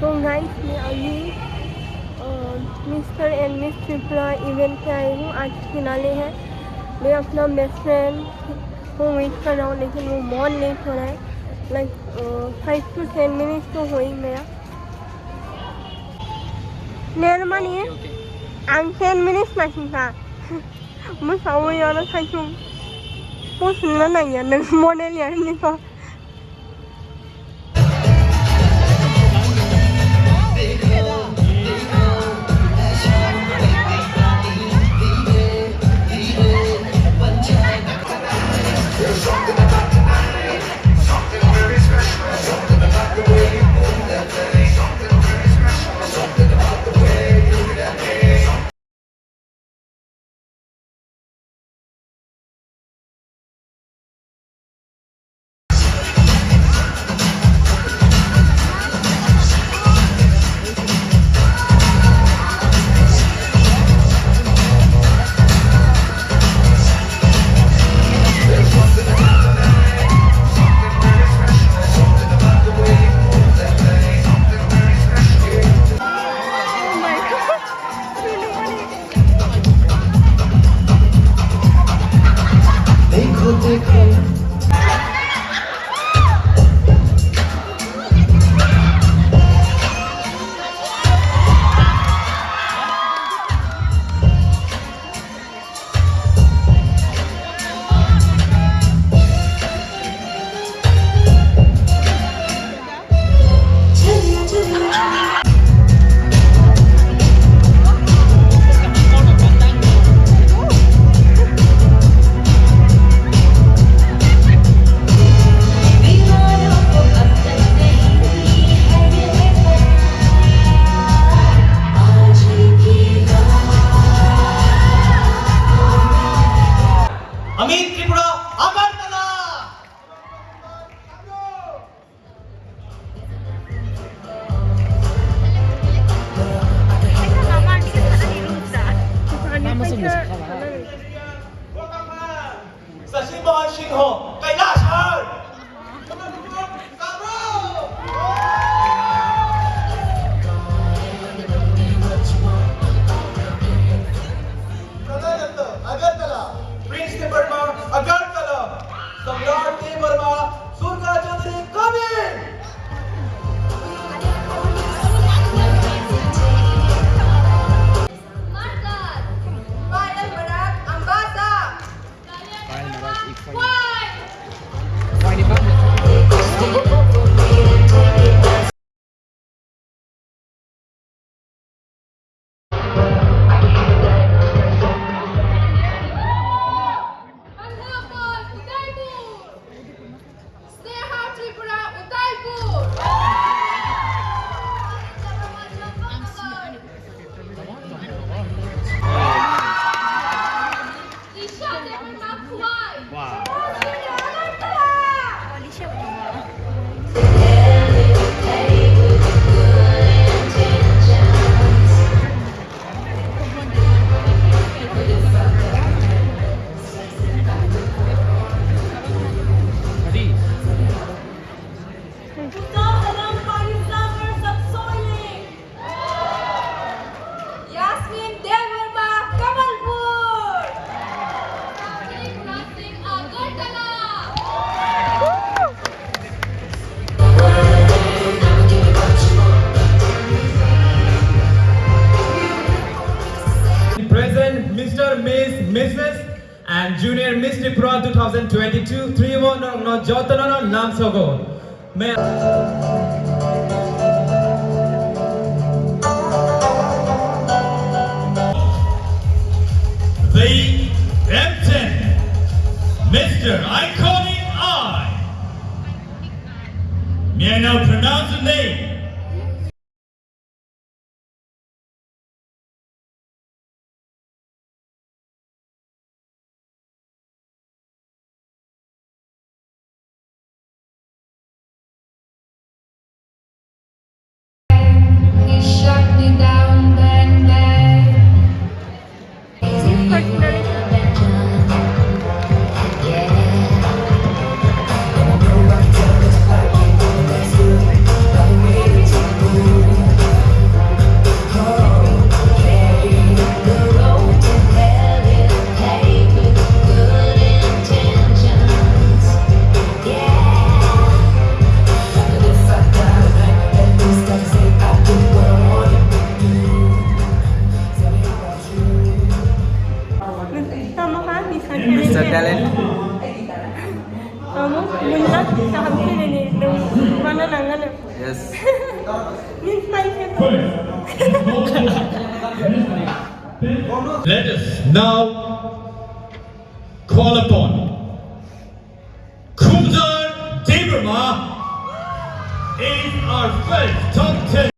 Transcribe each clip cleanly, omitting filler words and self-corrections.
तो गाइस मैं अभी mister and miss Tripura event पे आई हूँ। आज फिनाले है। मैं अपना बेस्ट फ्रेंड को वेट कर रहा हूँ, लेकिन वो बहुत लेट हो रहा है। लाइक 5 to 10 मिनट्स तो हो ही गया। नेरमानी आं 10 minutes masih kak. Mau ya anak kacung. Mau senang nanya dengan model yang ini kok. Mr. Miss Mrs. and Junior Miss Tripura 2022 3-1 no Jotana Nam Sogo. The Captain, Mr. Iconic Eye. May I now pronounce the name? Yes. Means 5 Let us now call upon Kumzar Deberma is our first top 10.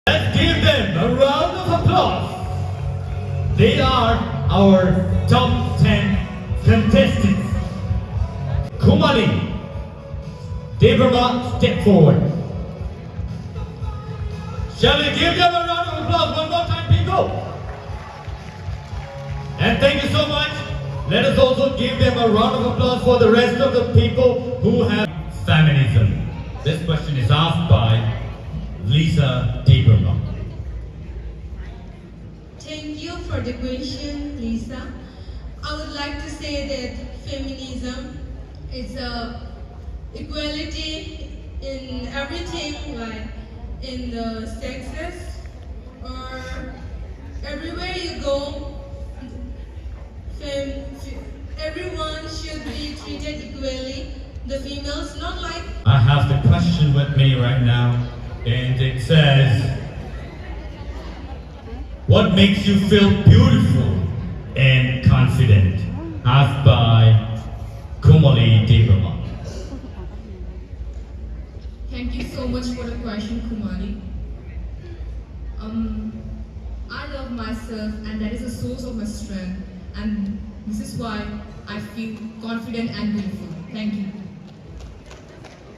Let's give them a round of applause. They are our top 10 contestants. Kumali, Deberma, step forward. Shall we give them a round of applause one more time, people? And thank you so much. Let us also give them a round of applause for the rest of the people who have feminism. This question is asked by Lisa Deberma. Thank you for the question, Lisa. I would like to say that feminism is equality in everything, like in the sexes or everywhere you go. Everyone should be treated equally. The females, not like. I have the question with me right now, and it says, what makes you feel beautiful and confident? Asked by Kumali Deberma. Thank you so much for the question, Kumali. I love myself, and that is the source of my strength. And this is why I feel confident and beautiful. Thank you.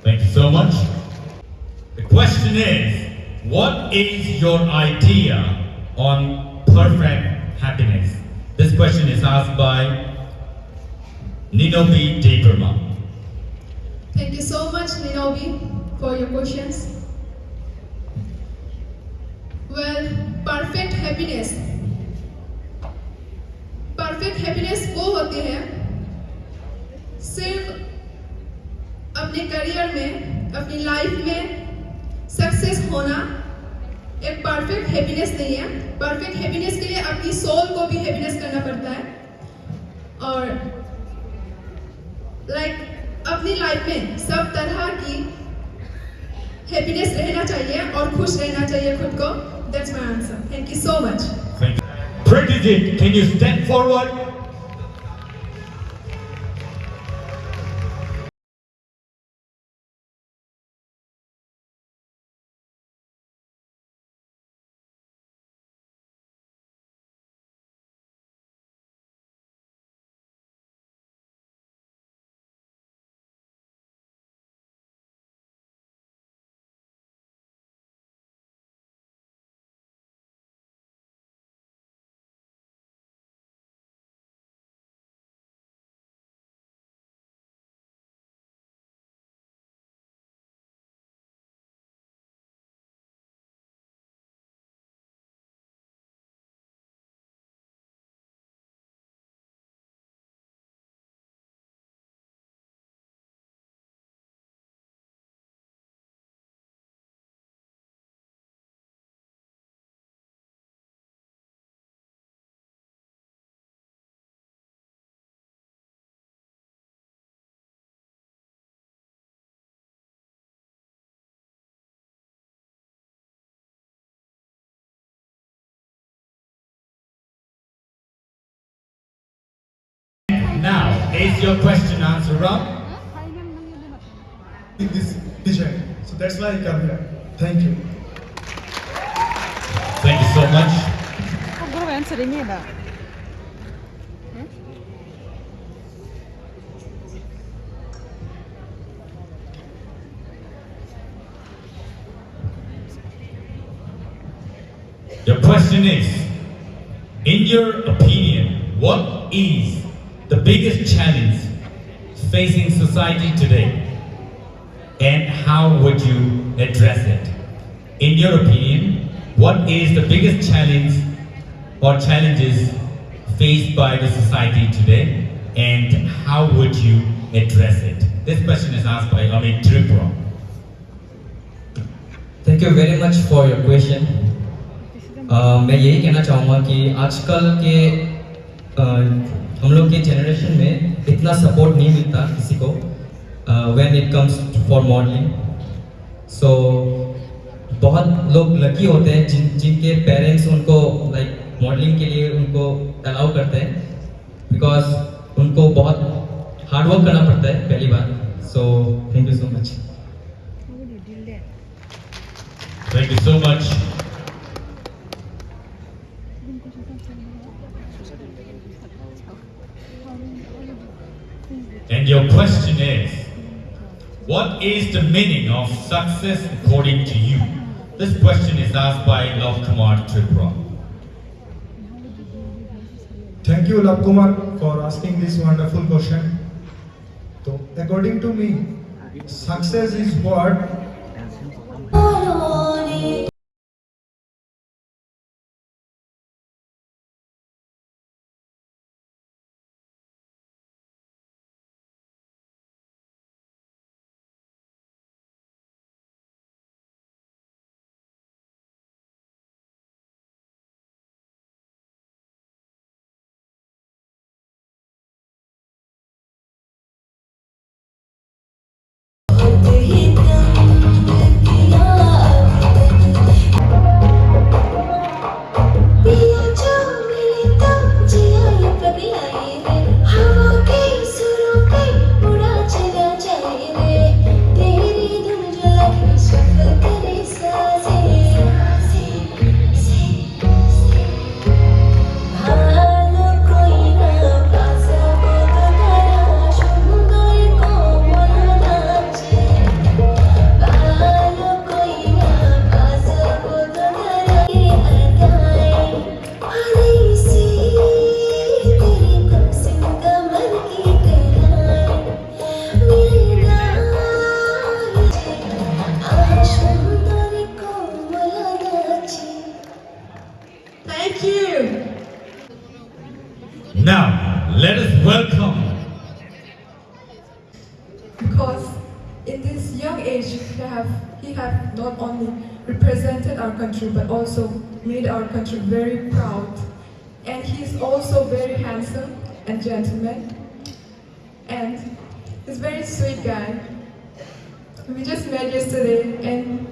Thank you so much. The question is, what is your idea on perfect happiness? This question is asked by Ninobi Deberma. Thank you so much, Ninobi, for your questions. Well, perfect happiness वो होती है सिर्फ अपने career में, अपनी life में success होना एक परफेक्ट हैप्पीनेस नहीं है। परफेक्ट हैप्पीनेस के लिए अपनी सोल को भी हैप्पीनेस करना पड़ता है और अपनी लाइफ में सब तरह की हैप्पीनेस रहना चाहिए और खुश रहना चाहिए खुद को। That's my answer. Thank you so much. Thank you. Pratijit, can you step forward? now, is your question answer round? In this vision. So that's why I come here. Thank you. Thank you so much. Guru answering it. Your question is, in your opinion, what is the biggest challenge facing society today? And how would you address it? In your opinion, what is the biggest challenge or challenges faced by the society today? And how would you address it? This question is asked by Amit Tripura. Thank you very much for your question. मैं यही कहना चाहूँगा कि आजकल के हम लोग के जनरेशन में इतना सपोर्ट नहीं मिलता किसी को when it comes for modelling. So बहुत लोग लकी होते हैं जिनके पेरेंट्स उनको लाइक मॉडलिंग के लिए उनको अलाउ करते हैं, बिकॉज उनको बहुत हार्ड वर्क करना पड़ता है पहली बार। So thank you so much. Thank you so much. And your question is, what is the meaning of success according to you? This question is asked by Love Kumar Tripura. Thank you, Love Kumar, for asking this wonderful question. So, according to me, success is what Now, let us welcome. Because in this young age, he have not only represented our country but also made our country very proud. And he is also very handsome and gentleman. And he's a very sweet guy. We just met yesterday and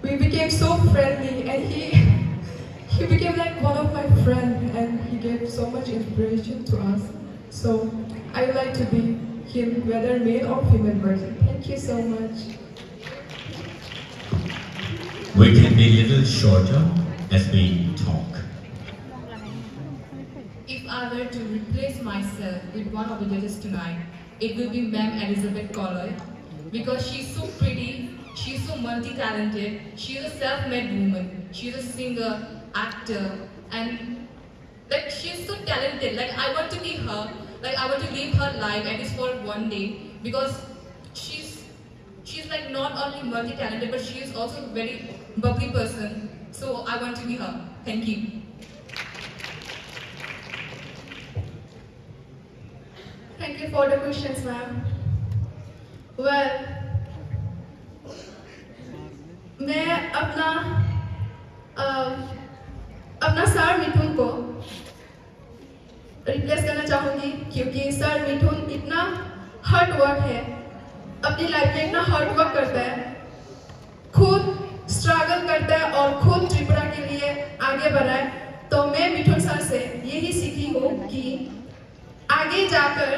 we became so friendly, and he became like one of my friends, and he gave so much inspiration to us. So I would like to be him, whether male or female version. Thank you so much. We can be a little shorter as we talk. If I were to replace myself with one of the judges tonight, it will be Ma'am Elizabeth Colloy, because she's so pretty, she's so multi-talented, she's a self-made woman, she's a singer, actor, and like she's so talented. Like I want to be her, like I want to live her life at least for one day, because she's like not only multi-talented but she is also a very bubbly person. So I want to be her. Thank you. Thank you for the questions, ma'am. Well, मैं अपना sir मिथुन को replace करना चाहूँगी, क्योंकि sir मिथुन इतना hard work है, अपनी life में इतना हार्ड वर्क करता है, खुद स्ट्रगल करता है और खुद त्रिपुरा के लिए आगे बढ़ा है। तो मैं मिथुन सर से यही सीखी हूँ कि आगे जाकर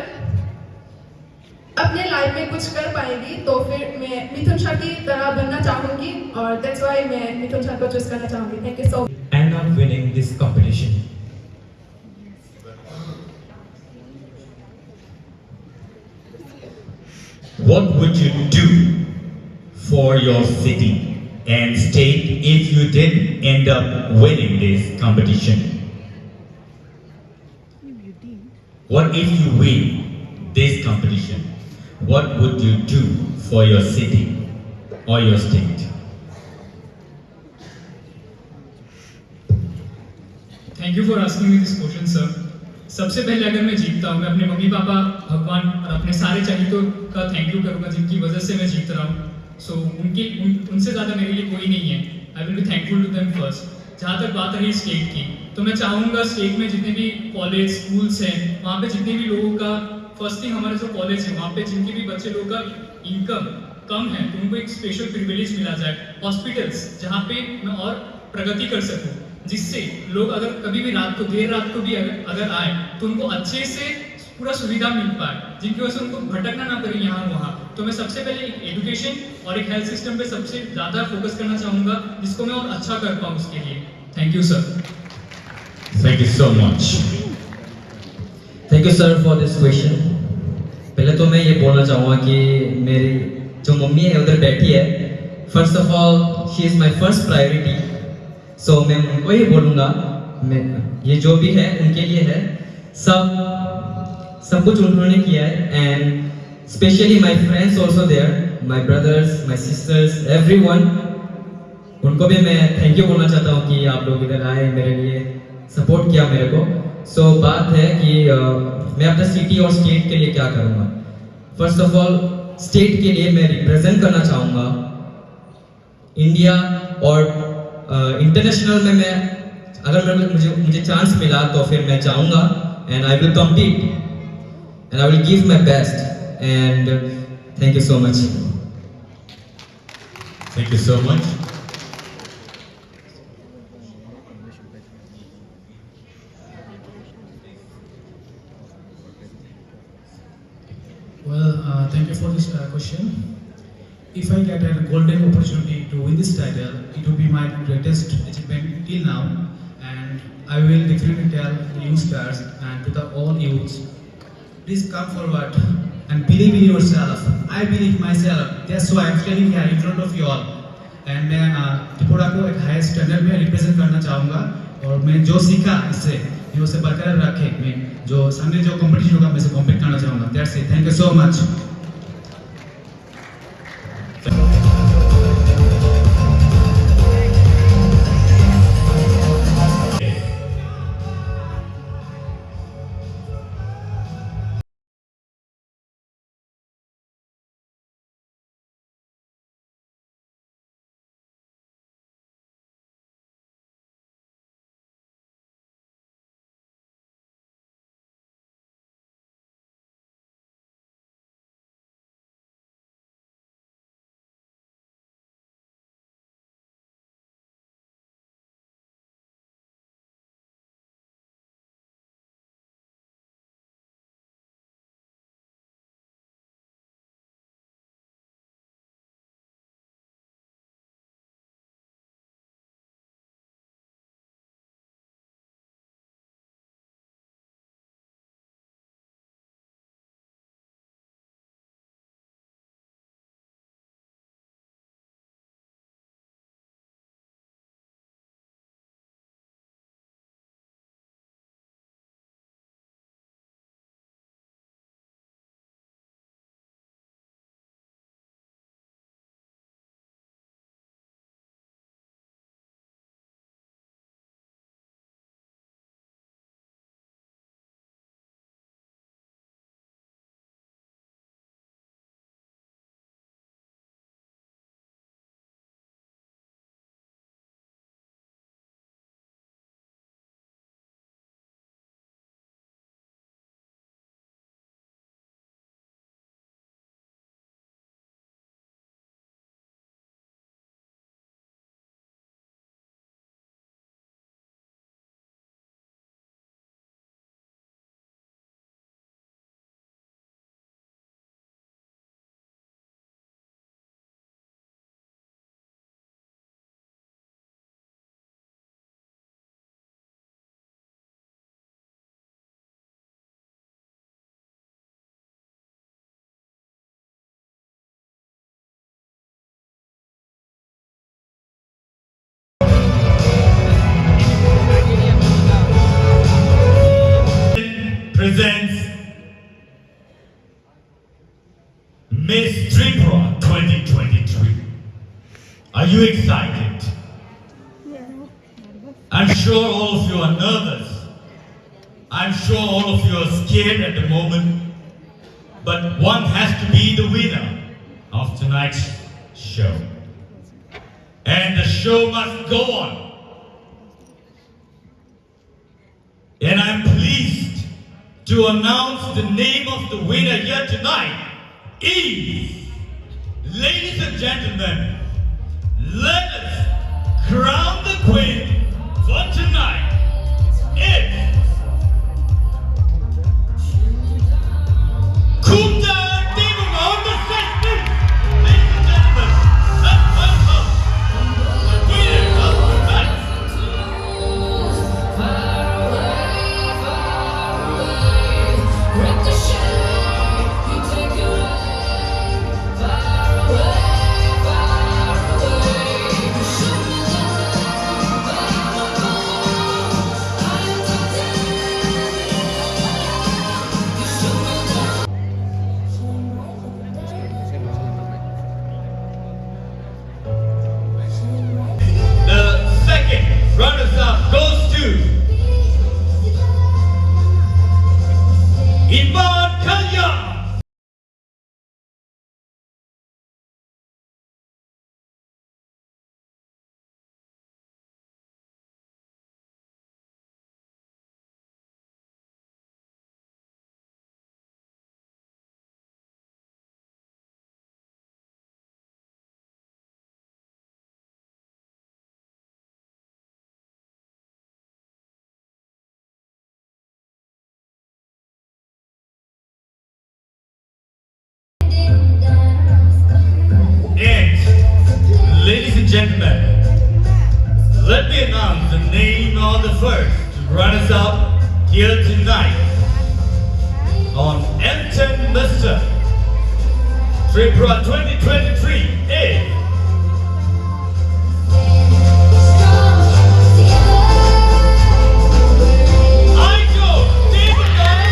अपने लाइफ में कुछ कर पाएगी, तो फिर मैं मिथुन शाह की तरह बनना चाहूंगी, और दैट्स व्हाई मैं मिथुन शाह को चूज करना चाहूंगी। Thank you so much. end up winning this competition. What would you do for your city and state if you didn't end up winning this competition? What if you win this competition? What would you do for your city or your state? Thank you for asking me this question sir. सबसे पहले अगर मैं जीतता हूँ, मैं अपने mummy papa, भगवान और अपने सारे चहेतों का थैंक यू करूँगा जिनकी वजह से मैं जीत रहा हूँ। सो उनसे ज़्यादा मेरे लिए कोई नहीं है। I will be thankful to them first. जहाँ तक बात रही स्टेट की, तो मैं चाहूँगा स्टेट में जितने भी कॉलेज स्कूल्स हैं, वहाँ पे जितने भी लोगों का, फर्स्ट थिंग हमारे जो कॉलेज है वहाँ पे जिनके भी बच्चे लोगों का इनकम कम है, तो उनको एक स्पेशल प्रिविलेज मिला जाए। हॉस्पिटल्स जहाँ पे मैं और प्रगति कर सकूँ, जिससे लोग अगर कभी भी रात को, देर रात को भी अगर आए तो उनको अच्छे से पूरा सुविधा मिल पाए, जिनकी वजह से उनको भटकना ना पड़े यहाँ वहाँ। तो मैं सबसे पहले एक एजुकेशन और एक हेल्थ सिस्टम पे सबसे ज़्यादा फोकस करना चाहूँगा, जिसको मैं और अच्छा कर पाऊँ उसके लिए। Thank you sir. Thank you so much. Thank you sir for this question. पहले तो मैं ये बोलना चाहूँगा कि मेरी जो मम्मी है उधर बैठी है, first of all she is my first priority. So मैं उनको ही बोलूँगा, मैं ये जो भी है उनके लिए है, सब कुछ उन्होंने किया है। And specially my friends also there, my brothers, my sisters, everyone, उनको भी मैं थैंक यू बोलना चाहता हूँ कि आप लोग इधर आए, मेरे लिए सपोर्ट किया मेरे को। सो बात है कि मैं अपने सिटी और स्टेट के लिए क्या करूँगा। फर्स्ट ऑफ ऑल स्टेट के लिए मैं रिप्रेजेंट करना चाहूँगा इंडिया, और इंटरनेशनल में मैं अगर मुझे चांस मिला तो फिर मैं चाहूँगा, and I will compete and I will give my best. And thank you so much. Thank you so much. Well, thank you for this question. If I get a golden opportunity to win this title, it will be my greatest achievement till now, and I will definitely tell the youngsters and to the all youths, please come forward and believe in yourself. I believe myself. That's why I'm standing here in front of you all. And मैं त्रिपुरा को एक high standard में represent करना चाहूँगा, और मैं जो सीखा इससे मैं उसे बरकरार रखे, मैं जो सामने जो कंपटीशन होगा मैं से कॉम्पीट करना चाहूँगा। That's it. Thank you so much. you excited? Yeah. I'm sure all of you are nervous. I'm sure all of you are scared at the moment. But one has to be the winner of tonight's show. And the show must go on. And I'm pleased to announce the name of the winner here tonight is, ladies and gentlemen, let us crown the queen for tonight. It's Kumta Devamon II. Ladies and gentlemen, let's welcome the winner of tonight. The second runners-up goes to Iman Kalyan. And, ladies and gentlemen, let me announce the name of the first runners-up here tonight on M10 Mr. Tripura 2023 is Aiko Devamon II.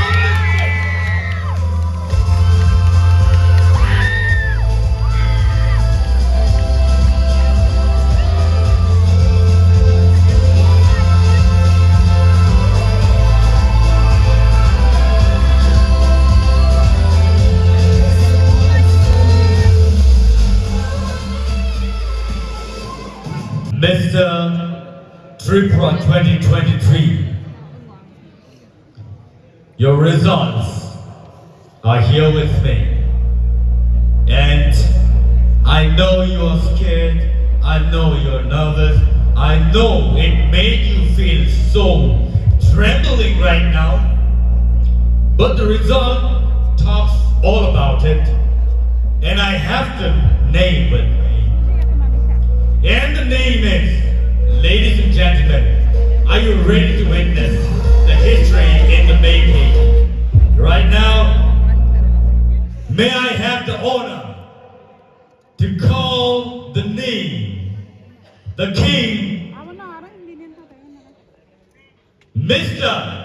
Mr. Tripura 2023, your results are here with me. And I know you're scared, I know you're nervous, I know it made you feel so trembling right now. But the result talks all about it, and I have the name with me. And the name is, ladies and gentlemen, are you ready to witness the history in the making? Right now, may I have the honor to call the name, the king, Mr.